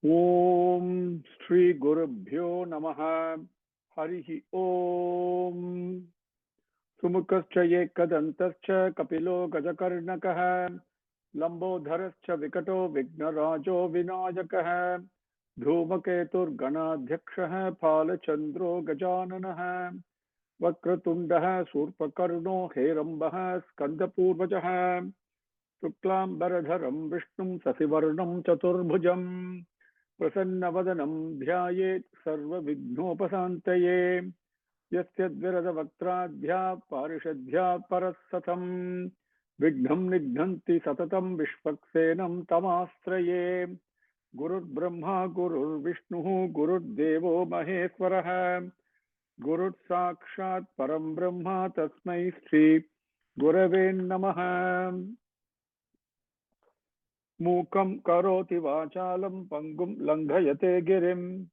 Om Shri Gurubhyo Namaha Harihi Om Sumukascha Yekadantascha Kapilo Gajakarnakaha Lambodharascha Vikato Vignarajo Vinayakaha Dhrumaketur Ganadhyakshaha Palachandro Gajananaha Vakratundaha Surpakarno Herambaha Skandapurvajaha Shuklam Baradharam Vishnum Sasivarnam Chaturbhujam Prasannavadanam Dhyayet Sarva Vignopasantaye Yasya Dvirada Vaktradhya Parishadhya Parasatam Vignam Nighanti Satatam Vishvaksenam Tamastraye Gurur Brahma Gurur Vishnu Gurur Devo Maheswaraha Gurur Sakshat Param Brahma Tasmai Sri Gurave Namaha Mukam karoti vachalam pangum langhayate girim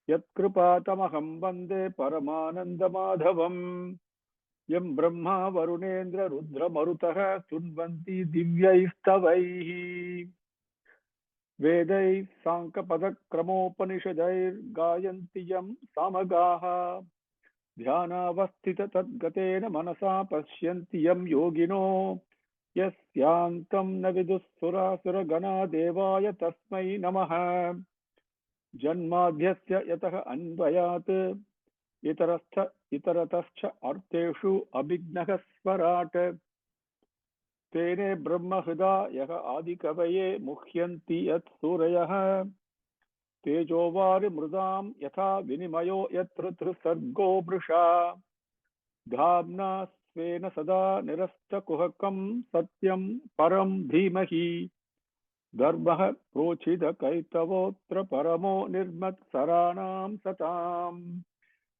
yatkrupatamaham vande paramananda madhavam yam brahma varunendra rudra marutaha tunvanti divyaistavaihi vedai sankapadak kramopanishadair gayanti yam samagaha dhyanavastita tadgatena manasa pasyanti yam yogino Yasyantam navidusura suragana devaya tasmai namaha Janmadhyasya yataha anvayat itaratascha arteshu abhignaha svarat Tene brahma hida yaha adikavaye mukhyanti yat surayaha Tejovari mrudam yatha vinimayo yatrutru sargo brusha Dhamna Svena sada nirasta kuhakam satyam param dhimahi dharmaha prochida kaitavotra paramo nirmat saranam satam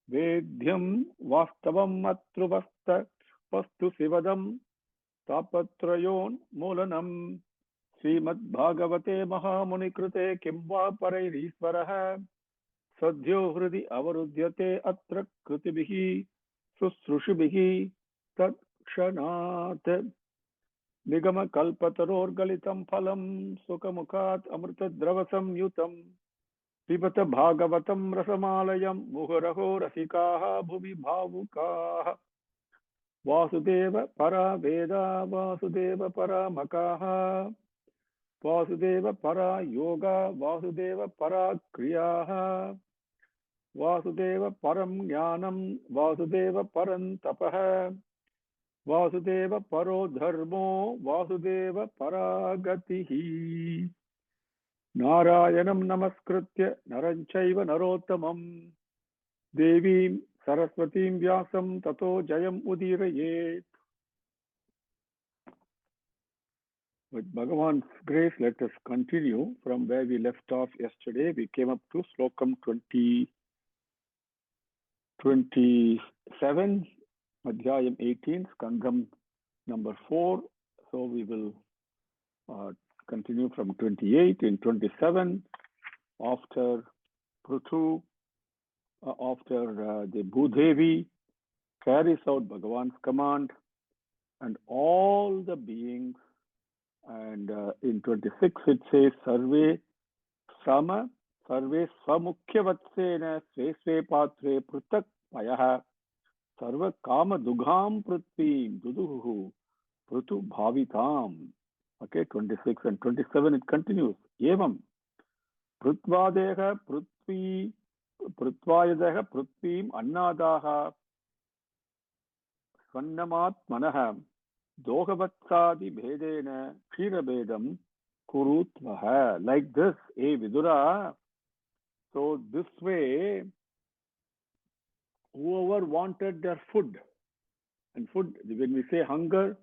vedhyam vastavam matruvasta vastu sivadam tapatrayon molanam Srimad Bhagavate Mahamuni Kimva Parairisvaraha Sadhyo Hridi Avarudyate Atra Kritibihi Susrushibihi Tat Kshanat Nigama Kalpataror Galitam Phalam Sukamukhat Amrita Dravasam Yutam Pibata Bhagavatam Rasamalayam Muhuraho Rasikaha Bhuvi Bhavukaha Vasudeva Para Veda Vasudeva Para Makaha Vasudeva Para Yoga Vasudeva Para Kriyaha Vasudeva Param Jnanam Vasudeva Param Tapaha Vasudeva Paro Dharmo Vasudeva Paragatihi Narayanam Namaskritya Naranchaiva Narottamam Devim Saraswatim Vyasam Tato Jayam Udirayet. With Bhagavan's grace, let us continue from where we left off yesterday. We came up to Slokam 27, Adhyayam 18, Skandam number 4. So we will continue from 28 in 27 after Prithu, after the Bhudevi carries out Bhagavan's command and all the beings. And in 26 it says, Sarve Sama Sarve Swamukhya Sve Sve Patre Prutak Payaha Sarva Kama Dugham Prithvim Duduhu Prutu Bhavitam. Okay, 26 and 27 it continues. Evam Prutvadeha Prithvi Prutvayadaha Prithvim Annadaha Svannamat Manaha Dohavatsadi Bhedena Kshirabedam Kurutvaha. Like this, Vidura. So this way, whoever wanted their food, and food, when we say hunger,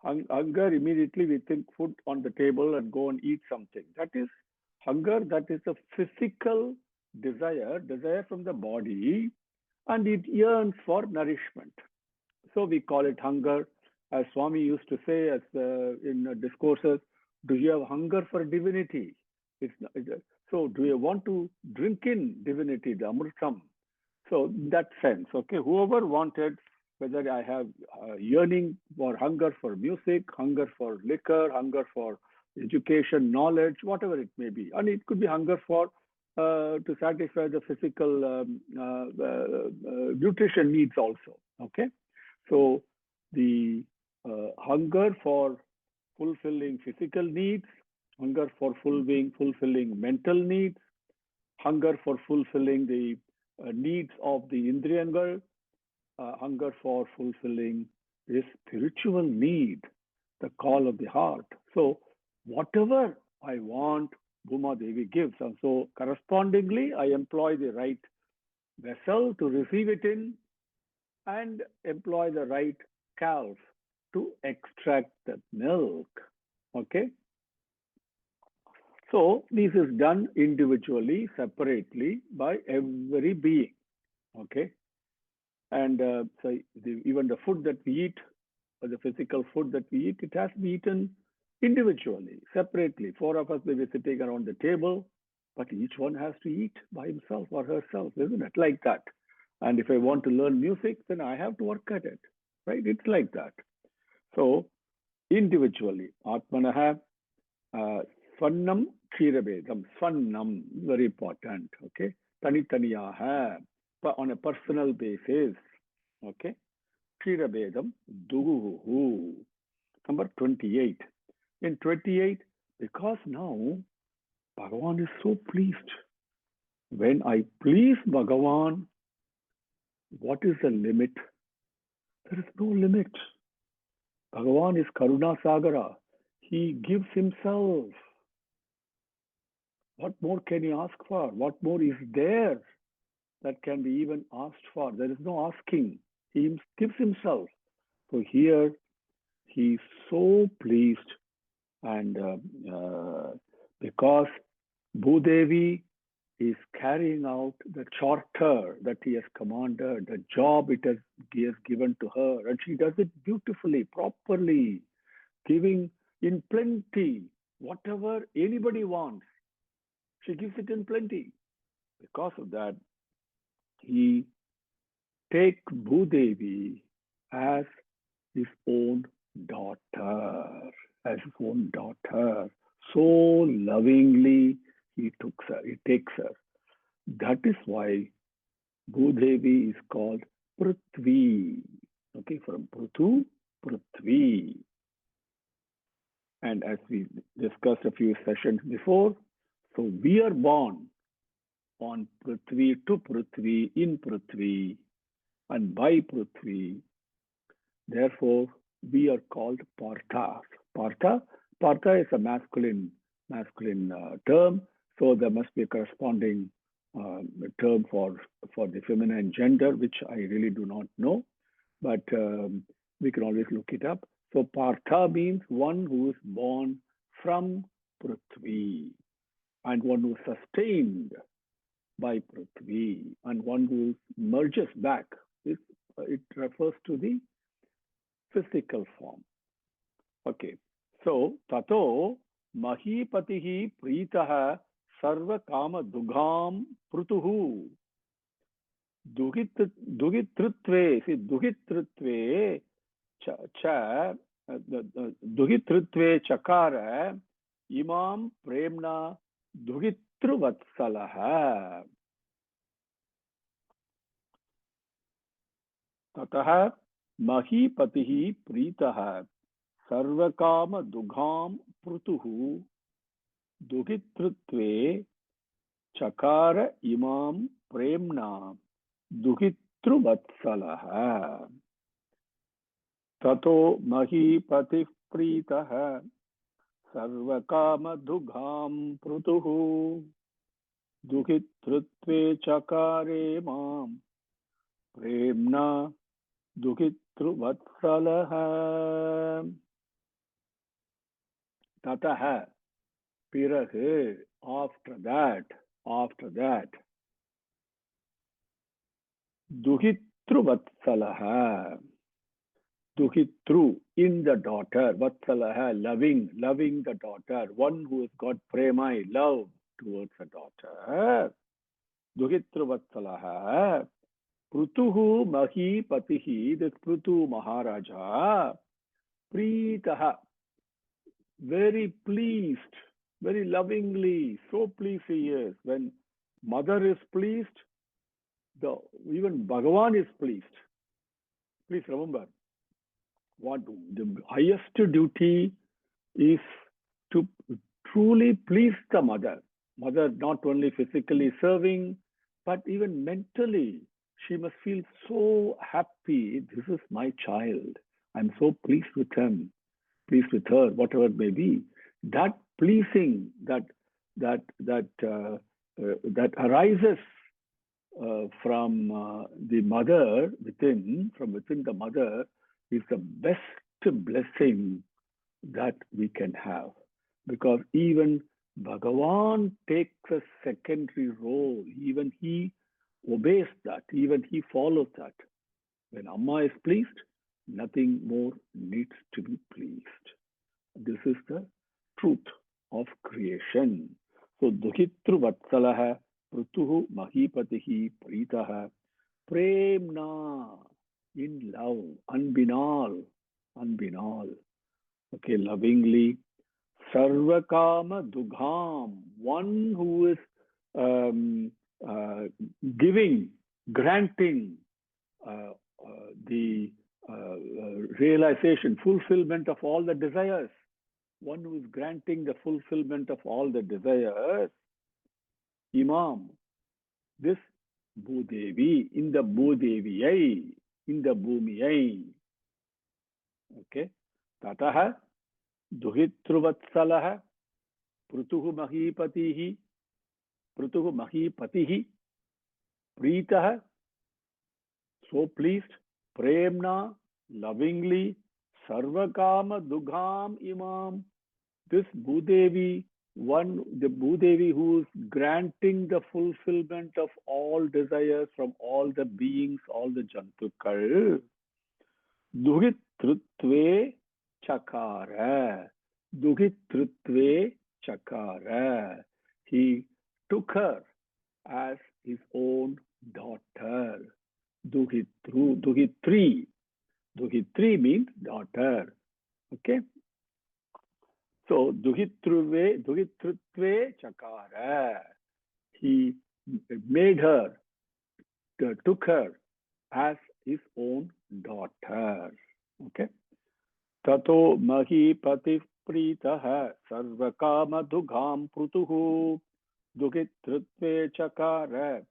hunger, immediately we think food on the table and go and eat something. That is hunger, that is a physical desire from the body, and it yearns for nourishment. So we call it hunger. As Swami used to say in discourses, do you have hunger for divinity? So do you want to drink in divinity, the Amritam? So that sense, okay, whoever wanted, whether I have yearning or hunger for music, hunger for liquor, hunger for education, knowledge, whatever it may be. And it could be hunger for to satisfy the physical nutrition needs also. Okay, so the hunger for fulfilling physical needs, hunger for fulfilling mental needs, hunger for fulfilling the needs of the Indriyangal, hunger for fulfilling this spiritual need, the call of the heart. So, whatever I want, Bhuma Devi gives. And so, correspondingly, I employ the right vessel to receive it in and employ the right cows to extract the milk. Okay? So, this is done individually, separately by every being. Okay? And so even the food that we eat, or the physical food that we eat, it has to be eaten individually, separately. Four of us may be sitting around the table, but each one has to eat by himself or herself, isn't it? Like that. And if I want to learn music, then I have to work at it, right? It's like that. So individually, Atmanaha, Swannam Kshirabedam, Swannam, very important, okay? Tanitaniyaha, on a personal basis, okay? Kshirabedam Duhu. Number 28. In 28, because now Bhagavan is so pleased. When I please Bhagavan, what is the limit? There is no limit. Bhagavan is Karuna Sagara. He gives himself. What more can he ask for? What more is there that can be even asked for? There is no asking. He gives himself. So here he is so pleased, and because Bhudevi is carrying out the charter that he has commanded, the job he has given to her, and she does it beautifully, properly, giving in plenty. Whatever anybody wants, she gives it in plenty. Because of that, he takes Bhudevi as his own daughter, So lovingly he takes her. That is why Bhudevi is called Prithvi. Okay, from Prithu, Prithvi. And as we discussed a few sessions before, so we are born on Prithvi, to Prithvi, in Prithvi, and by Prithvi. Therefore, we are called Partha. Partha is a masculine term, so there must be a corresponding term for the feminine gender, which I really do not know, but we can always look it up. So Partha means one who is born from Prithvi, and one who is sustained by Prithvi, and one who merges back. It refers to the physical form. Okay, so tato mahipatihi pritaha sarva kama dugham prutuhu duhitrutve. See, duhitrutve cha duhitrutve chakara imam premna duhitruvatsalaha. Tatah mahipatihi pritaha sarvakama dugham prutuhu duhitrutve chakara imam premna duhitruvatsalaha. Tato mahipati pritaha sarvakama dugham prutuhu duhitrutve chakare imam premna duhitruvatsalaha. Tataha, pirahe, after that, duhitruvatsalaha, duhitru, in the daughter, vatsalaha, loving the daughter, one who has got prema, love towards the daughter. Duhitruvatsalaha, prutuhu mahipatihi, this Prutu Maharaja, pritaha, very pleased, very lovingly, so pleased he is when Mother is pleased, even Bhagavan is pleased. Please remember, what the highest duty is to truly please the mother. Mother not only physically serving, but even mentally. She must feel so happy. This is my child. I'm so pleased with him, pleased with her, whatever it may be. That pleasing that arises from the mother from within the mother, is the best blessing that we can have. Because even Bhagavan takes a secondary role. Even he obeys that. Even he follows that. When Amma is pleased, nothing more needs to be pleased. This is the truth of creation. So, Duhitru Vatsalah, Prutuhu Mahipatihi Pritaha, Premna, in love, unbinal, okay, lovingly. Sarvakama Dugham, one who is giving, granting the realization, fulfillment of all the desires. One who is granting the fulfillment of all the desires. Imam, this Bhudevi, in the Bhudeviyai, in the Bhumiyai. Okay. Tataha Duhitruvatsalah Prutuhu Mahipatihi Pritaha, so pleased, Premna, lovingly, Sarvakama Dugham Imam, this Bhudevi, the Bhudevi who is granting the fulfillment of all desires from all the beings, all the Jantukal. Duhitrutve Chakara. Duhitrutve Chakara. He took her as his own daughter. Duhitru, Duhitri. Duhitri means daughter. Okay? So, Duhitrutve Chakara. He made her, took her as his own daughter. Okay? Tato Mahipati Pritaha Sarvakama Dugham Prutuhu Duhitrutve Chakara.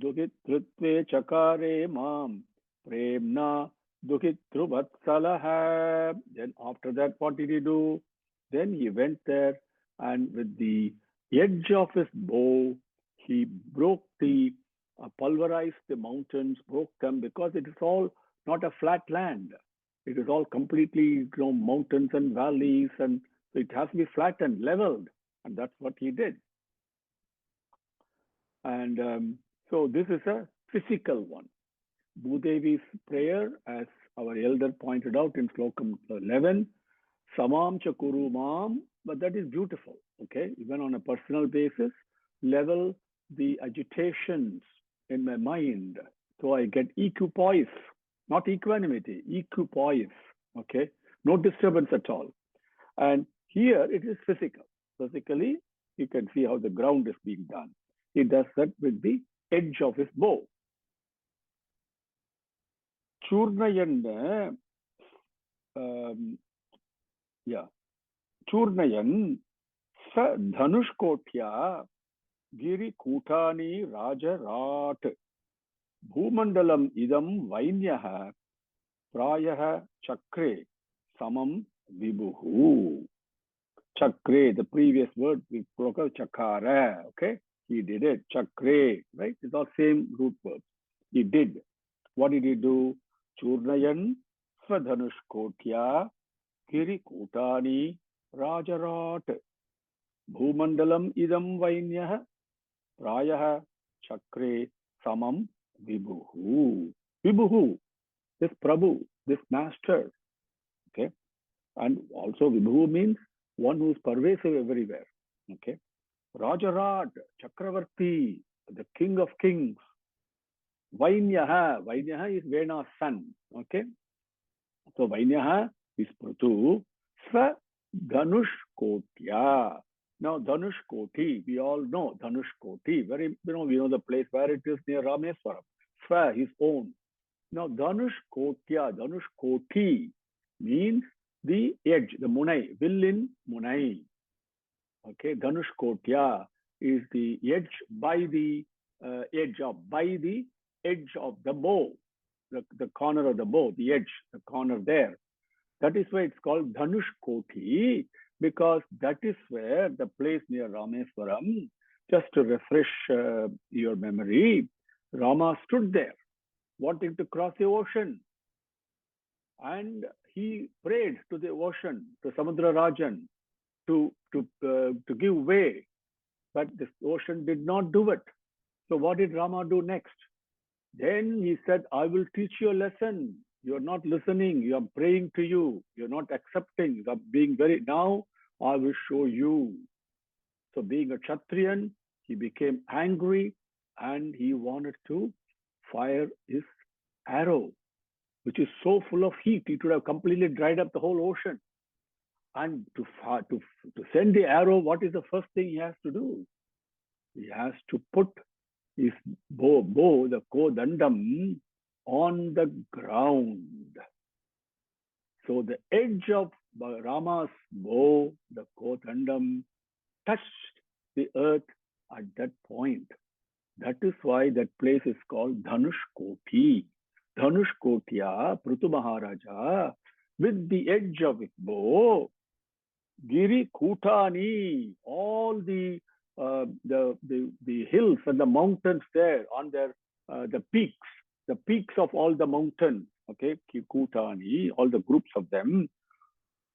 Duhitrutve Chakare Mam Premna Duhitruvatsalaha. Then after that, what did he do? Then he went there and with the edge of his bow, he broke pulverized the mountains, broke them, because it is all not a flat land. It is all completely mountains and valleys, and so it has to be flattened, leveled, and that's what he did. And so this is a physical one. Bhudevi's prayer, as our elder pointed out in Slokam 11, Samam cha kuru mam, but that is beautiful, okay? Even on a personal basis, level the agitations in my mind, so I get equipoise, not equanimity, equipoise, okay? No disturbance at all. And here it is physical. Physically, you can see how the ground is being done. He does that with the edge of his bow. Churnayan, Churnayan sa dhanushkotya giri kutani rajarat bhumandalam idam vainyaha prayaha chakre samam vibhuhu. Chakre, the previous word we broke out, chakara, okay? He did it, chakre, right? It's all same root verbs. He did. What did he do? Churnayan swadhanushkotya giri kutani rajarat bhumandalam idam vainyaha prayaha chakre samam vibhuhu. Vibhuhu, this Prabhu, this master, okay? And also Vibhuhu means one who is pervasive everywhere, okay? Rajarat, Chakravarti, the king of kings. Vainyaha, Vainyaha is Vena's son, okay? So Vainyaha is Prutu, Sva Dhanush Kotya. Now, Dhanushkoti, we all know Dhanushkoti. We know the place where it is near Rameswaram. Swa, his own. Now, Dhanushkoti means the edge, the Munai, will in Munai. Okay, Dhanushkotya is the edge by the edge of the bow, the corner of the bow, the edge, the corner there. That is why it's called Dhanushkoti, because that is where the place near Rameswaram, just to refresh your memory, Rama stood there wanting to cross the ocean. And he prayed to the ocean, to Samudra Rajan, to give way. But the ocean did not do it. So what did Rama do next? Then he said, I will teach you a lesson. You're not listening. I'm praying to you. You're not accepting. I'm being now I will show you. So being a Kshatriyan, he became angry and he wanted to fire his arrow, which is so full of heat, it would have completely dried up the whole ocean. And to send the arrow, what is the first thing he has to do? He has to put his bow, the kodandam, on the ground. So the edge of Rama's bow, the kodandam, touched the earth at that point. That is why that place is called Dhanushkoti. Dhanushkotya, Prithu Maharaja, with the edge of his bow, Giri Kutani, all the hills and the mountains there on their the peaks of all the mountains, okay, Kutani, all the groups of them,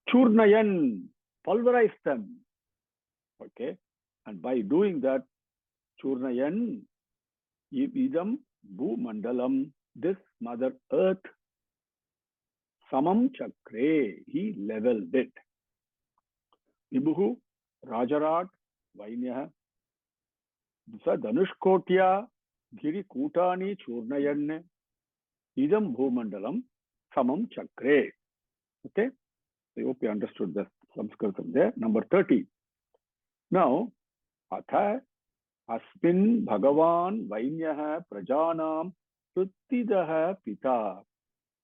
Churnayan, pulverize them, okay, and by doing that, Churnayan, Idam Bhumandalam, this Mother Earth, Samam Chakre, he leveled it. Vibhuhu, Rajarat, Vainyah, Dhanushkotya, Giri Kutani, Churnayan, Idam Bhumandalam, Samam Chakre. Okay? I hope you understood the Sanskritam there. Number 30. Now, Atha Asmin Bhagavan Vainyah Prajanam Pruttidah Pita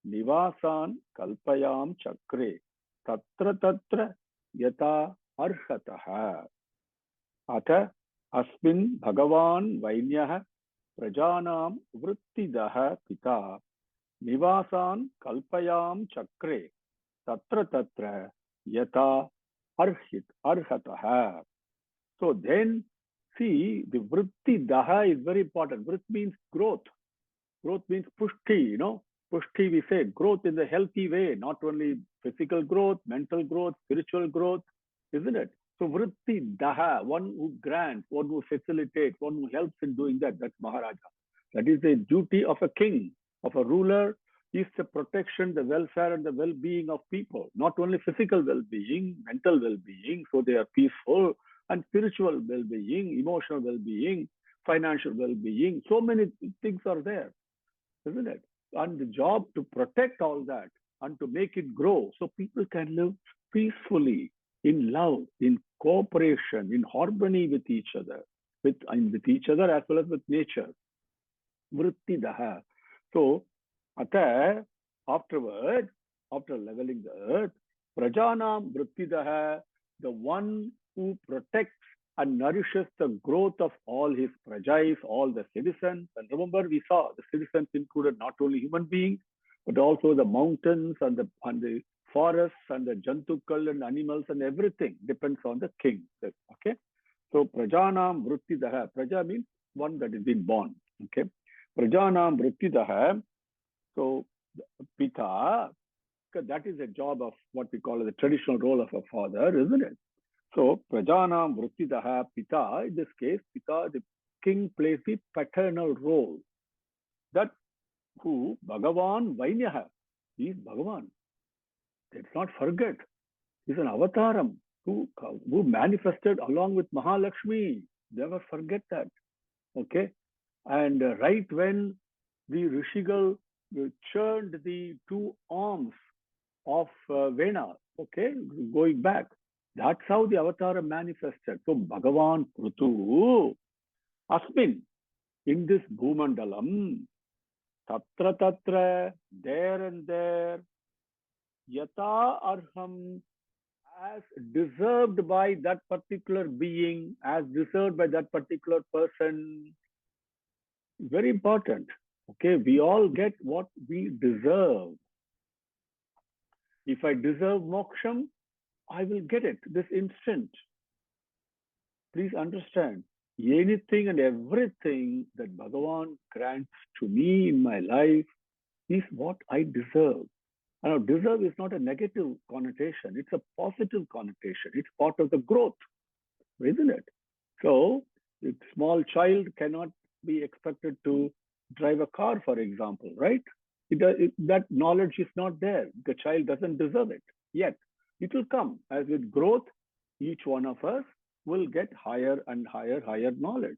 Nivasan Kalpayam Chakre Tatra Yata Arhataha. Atha Asmin Bhagavan Vainyah Prajanam Vrittidah Pita Nivasan Kalpayam Chakre Tatra Yata Arhataha. So then, see, the vritti daha is very important. Vrit means growth. Growth means pushti, Pushti, we say growth in the healthy way, not only physical growth, mental growth, spiritual growth, isn't it? So vritti daha, one who grants, one who facilitates, one who helps in doing that, that's Maharaja. That is the duty of a king, of a ruler, is the protection, the welfare and the well-being of people. Not only physical well-being, mental well-being, so they are peaceful, and spiritual well-being, emotional well-being, financial well-being. So many things are there, isn't it? And the job to protect all that and to make it grow so people can live peacefully, in love, in cooperation, in harmony with each other, with each other as well as with nature. Vritti daha. So, afterwards, after leveling the earth, Prajanam Vritti daha, the one who protects and nourishes the growth of all his prajais, all the citizens. And remember, we saw the citizens included not only human beings, but also the mountains and the forests and the jantukal and animals and everything depends on the king. Okay? So, Prajanam Vrittidaha. Praja means one that is been born. Okay? Prajanam Vrittidaha. So, Pita, that is a job of what we call the traditional role of a father, isn't it? So, Prajanam Vrittidaha Pita, in this case, Pita, the king plays the paternal role. That who, Bhagavan Vainyaha, he is Bhagavan. Let's not forget, he's an avataram who manifested along with Mahalakshmi. Never forget that. Okay? And right when the Rishigal churned the two arms of Vena, okay, going back, That's how the avatar manifested. So Bhagavan Prutu Asmin, in this Bhumandalam, Tatra Tatra, there and there, Yata Arham, as deserved by that particular being, as deserved by that particular person. Very important. Okay, we all get what we deserve. If I deserve moksham, I will get it this instant. Please understand, anything and everything that Bhagavan grants to me in my life is what I deserve. Now, deserve is not a negative connotation, it's a positive connotation. It's part of the growth, isn't it? So, a small child cannot be expected to drive a car, for example, right? That knowledge is not there. The child doesn't deserve it yet. It will come as with growth. Each one of us will get higher and higher knowledge.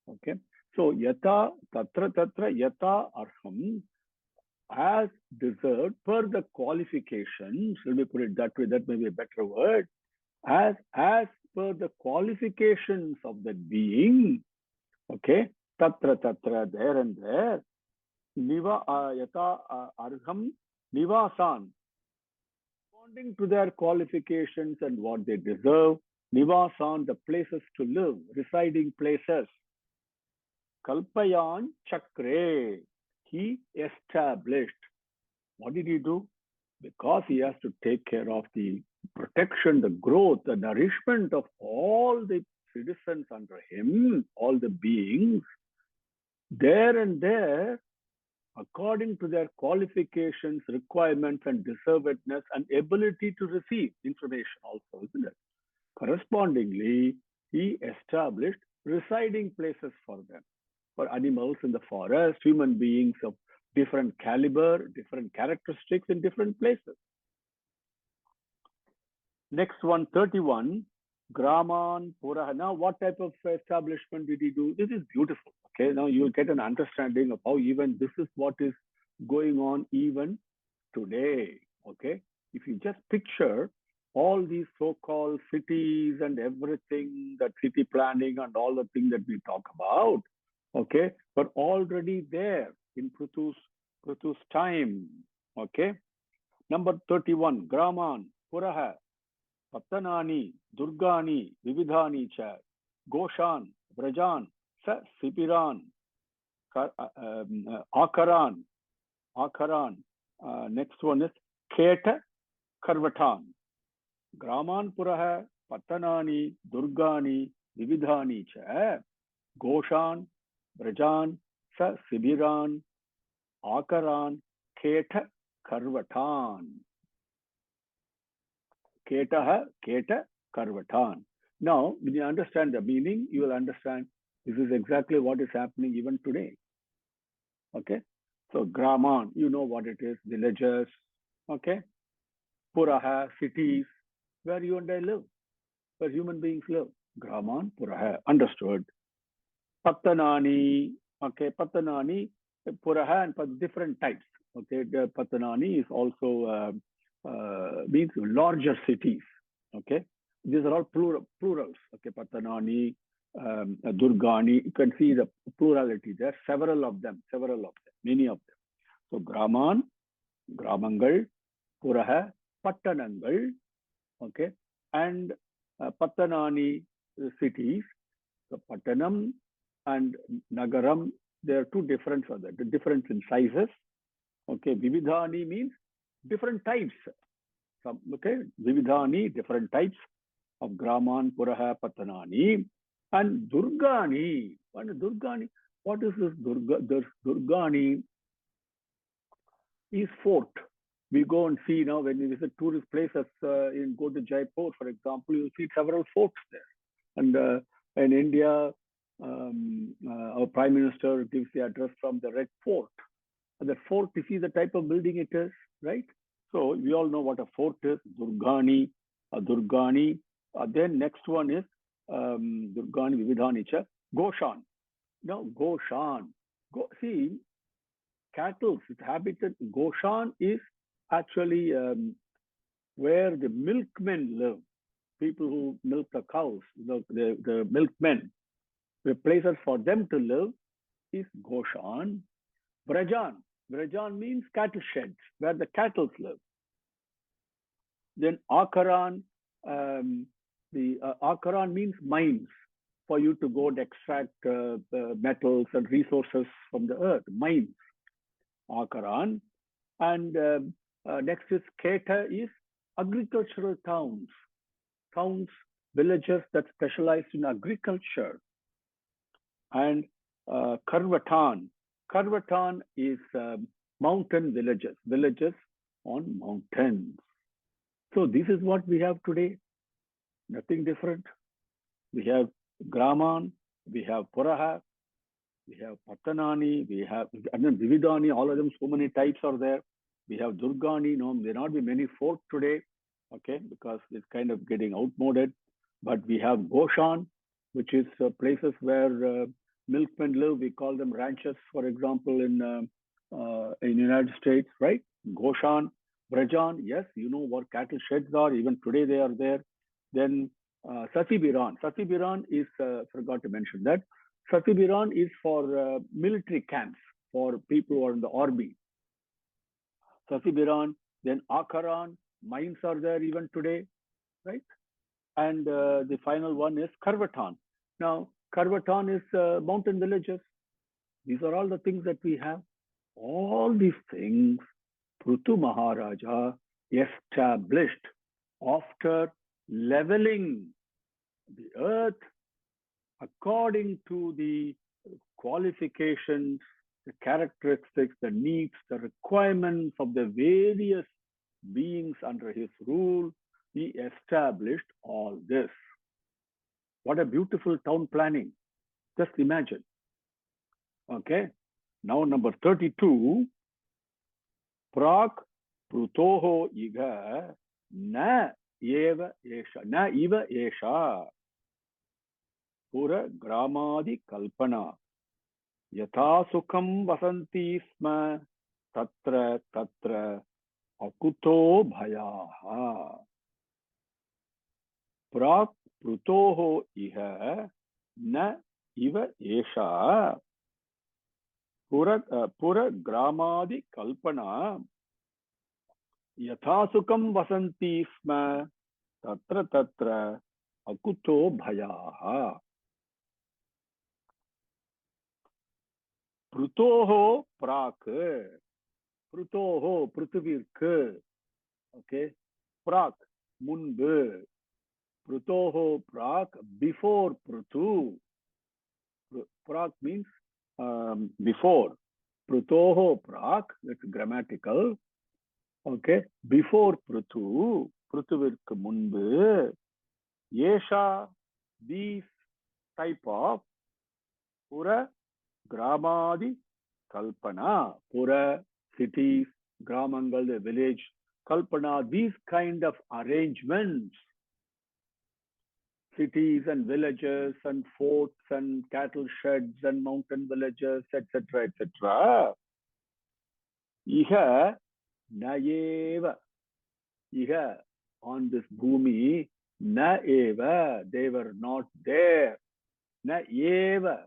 Okay. So yata tatra tatra yata arham, as deserved per the qualifications. Let me put it that way. That may be a better word. As per the qualifications of that being. Okay. Tatra tatra, there and there. Yata arham nivasan, according to their qualifications and what they deserve. Nivasan, the places to live, residing places. Kalpayan Chakre, he established. What did he do? Because he has to take care of the protection, the growth, the nourishment of all the citizens under him, all the beings. There and there, according to their qualifications, requirements, and deservedness, and ability to receive information also, isn't it? Correspondingly, he established residing places for them, for animals in the forest, human beings of different caliber, different characteristics in different places. Next one, 31, Graman Puraha. Now, what type of establishment did he do? This is beautiful. Okay, now you will get an understanding of how even this is what is going on even today. Okay, if you just picture all these so-called cities and everything, that city planning and all the things that we talk about, okay, but already there in Prutu's time. Okay, number 31, Graman Puraha Pattanani, Durgani, Vividhani cha, Goshan, Brajan, Sa Sipiran, Akaran. Next one is Keta Karvatan. Graman Puraha, Pattanani, Durgani, Vividhani cha, Goshan, Brajan, Sa Sibiran, Akaran, Keta Karvatan. Keta Karvatan. Now, when you understand the meaning, you will understand this is exactly what is happening even today. Okay? So, Graman, you know what it is, villages. Okay? Puraha, cities, where you and I live, where human beings live. Graman, Puraha, understood. Pattanani, okay, Pattanani, Puraha, and different types. Okay, the Pattanani is also means larger cities. Okay, these are all plurals. Okay, Pattanani, Durgani. You can see the plurality there. Several of them, many of them. So Graman, Gramangal, Puraha, Pattanangal. Okay, and Pattanani cities. So Pattanam and Nagaram, there are two different for that. The difference in sizes. Okay, Vividhani means different types. Okay, Vividhani, different types of Graman, Puraha, Pattanani, and Durgani. What is Durgani? What is this Durgani is fort. We go and see now when we visit tourist places go to Jaipur, for example, you'll see several forts there. And in India, our Prime Minister gives the address from the Red Fort. And the fort, you see the type of building it is, right? So we all know what a fort is, Durgani, Durgani. Then next one is Durgani, Vividhani cha, Goshan. Now Goshan, see, cattle, its habitat, Goshan is actually where the milkmen live. people who milk the cows, the milkmen, the places for them to live is Goshan. Brajan. Brajan means cattle sheds, where the cattle live. Then Akaran, the Akaran means mines, for you to go and extract metals and resources from the earth, mines, Akaran. And next is Keta, is agricultural towns, villages that specialize in agriculture. And Karvatan. Karvatan is mountain villages on mountains. So this is what we have today. Nothing different. We have Graman, we have Puraha, we have Patanani, we have Vividani, all of them, so many types are there. We have Durgani, no, there not be many forts today, okay, because it's kind of getting outmoded. But we have Goshan, which is places where milkmen live. We call them ranches, for example, in United States, right? Goshan, Brajan, yes, you know what cattle sheds are. Even today they are there. Then Sasibiran. Sasibiran is, forgot to mention that. Sasibiran is for military camps, for people who are in the army. Sasibiran, then Akaran, mines are there even today, right? And the final one is Karvatan. Now, Karvatan is mountain villages. These are all the things that we have. All these things, Prithu Maharaja established after leveling the earth according to the qualifications, the characteristics, the needs, the requirements of the various beings under his rule. He established all this. What a beautiful town planning. Just imagine. Okay. Now number 32. Prak Prutoho Iga Na Eva Esha. Na Eva Esha. Pura Gramadi Kalpana. Yatha Sukham Vasanti Sma. Tatra Tatra Akuto Bhayaha. Prak Prutoho Iha Na Iva Esha. Pura Gramadi Kalpana. Yatha Sukham Vasanti Sma. Tatra Tatra Akuto Bhayaha. Prutoho Prak. Prutoho, Pruthuvirku. Okay. Prak, Munbu. Prutoho Prak, before Pruthu. Prak means before. Prutoho Prak, that's grammatical. Okay. Before Pruthu, Pruthuvirku Munbu. Yesha, these type of Pura Gramadi Kalpana. Pura, cities, Gramangal, the village, Kalpana, these kind of arrangements, cities and villages and forts and cattle sheds and mountain villages, etc., etc. Iha Naeva. Iha, on this bhumi, Naeva, they were not there. Naeva,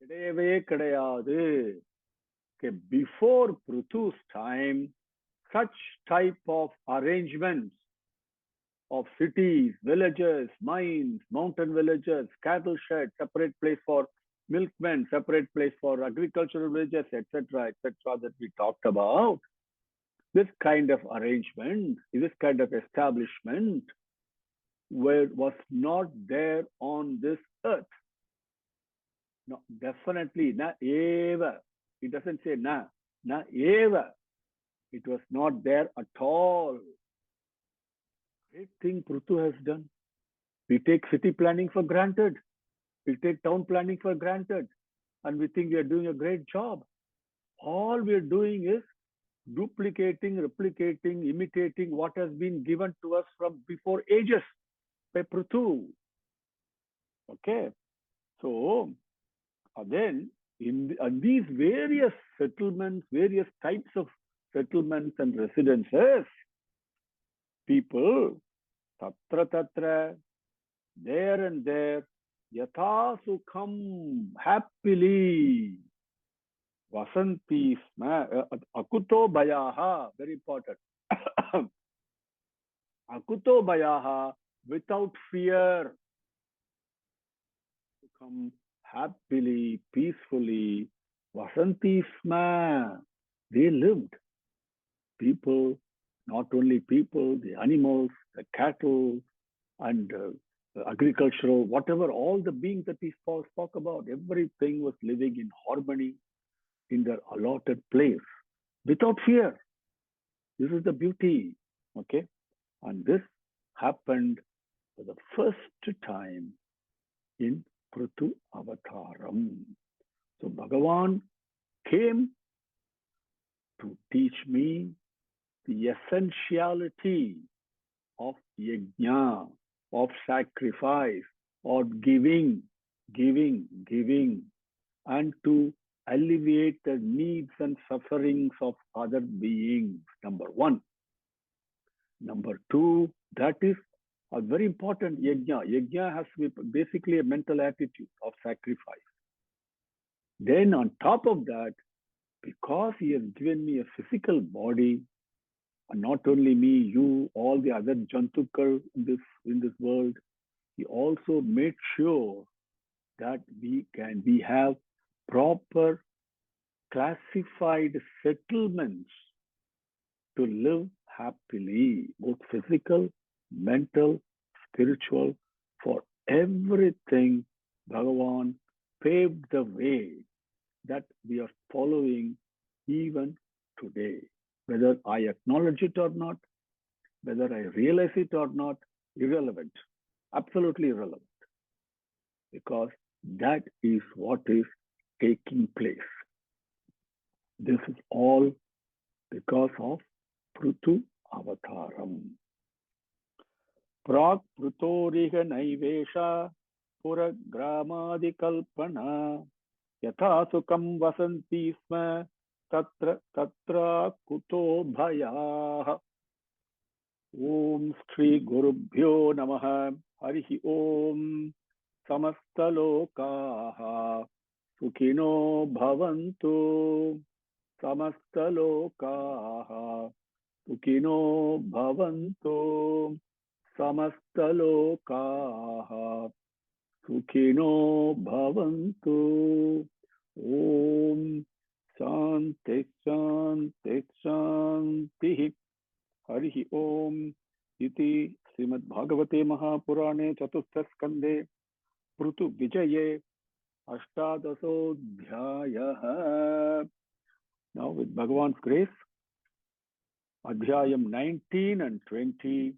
Kedeve Kadayadu. Okay, before Pruthu's time, such type of arrangements of cities, villages, mines, mountain villages, cattle sheds, separate place for milkmen, separate place for agricultural villages, etc., that we talked about. This kind of arrangement, this kind of establishment was not there on this earth. No, definitely, na eva. It doesn't say na eva. It was not there at all. Great thing Pruthu has done. We take city planning for granted. We take town planning for granted. And we think we are doing a great job. All we are doing is duplicating, replicating, imitating what has been given to us from before ages by Pruthu. Okay. So, then in these various settlements, various types of settlements and residences, people, tatra tatra, there and there, yatha sukham, happily, vasanti sma, akuto bayaha, very important. Akuto bayaha, without fear, sukham, happily, peacefully, vasanti sma. They lived. People, not only people, the animals, the cattle, and agricultural, whatever, all the beings that we spoke about, everything was living in harmony in their allotted place without fear. This is the beauty, okay? And this happened for the first time in Prithu Avataram. So Bhagavan came to teach me the essentiality of yajna, of sacrifice, of giving, and to alleviate the needs and sufferings of other beings. Number one. Number two, that is a very important yajna. Yajna has to be basically a mental attitude of sacrifice. Then on top of that, because he has given me a physical body, and not only me, you, all the other jantukar in this world, he also made sure that we have proper classified settlements to live happily, both physical, mental, spiritual, for everything. Bhagavan paved the way that we are following even today. Whether I acknowledge it or not, whether I realize it or not, irrelevant, absolutely irrelevant, because that is what is taking place. This is all because of Prithu Avataram. Prak Prutoriha Naivesha Puragramaadikalpana Yatha Sukham Vasanti Sma Tatra Tatra Kuto Bhayah. Om Shri Gurubhyo Namaha. Harihi Om. Samastalokaha Sukhino Bhavantu. Samastalokaha Sukhino Bhavantu. Samastalokaha Sukhino Bhavantu. Om Shanti Shanti Shanti. Harihi Om. Iti Srimad Bhagavate Mahapurane Chatusth Skande Prithu Vijaye Ashtadasodhyayah. Now with Bhagavan's grace, Adhyayam 19 and 20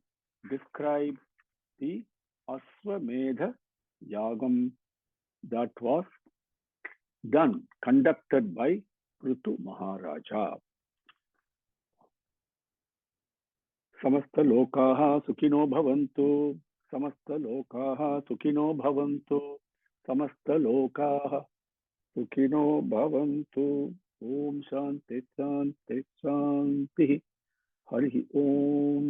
describe the Aswamedha Yagam that was conducted by Prithu Maharaja. Samasta lokaha sukhino bhavantu. Samasta lokaha sukhino bhavantu. Samasta lokaha sukhino bhavantu. Om Shanti Shanti Shanti. Harihi Om.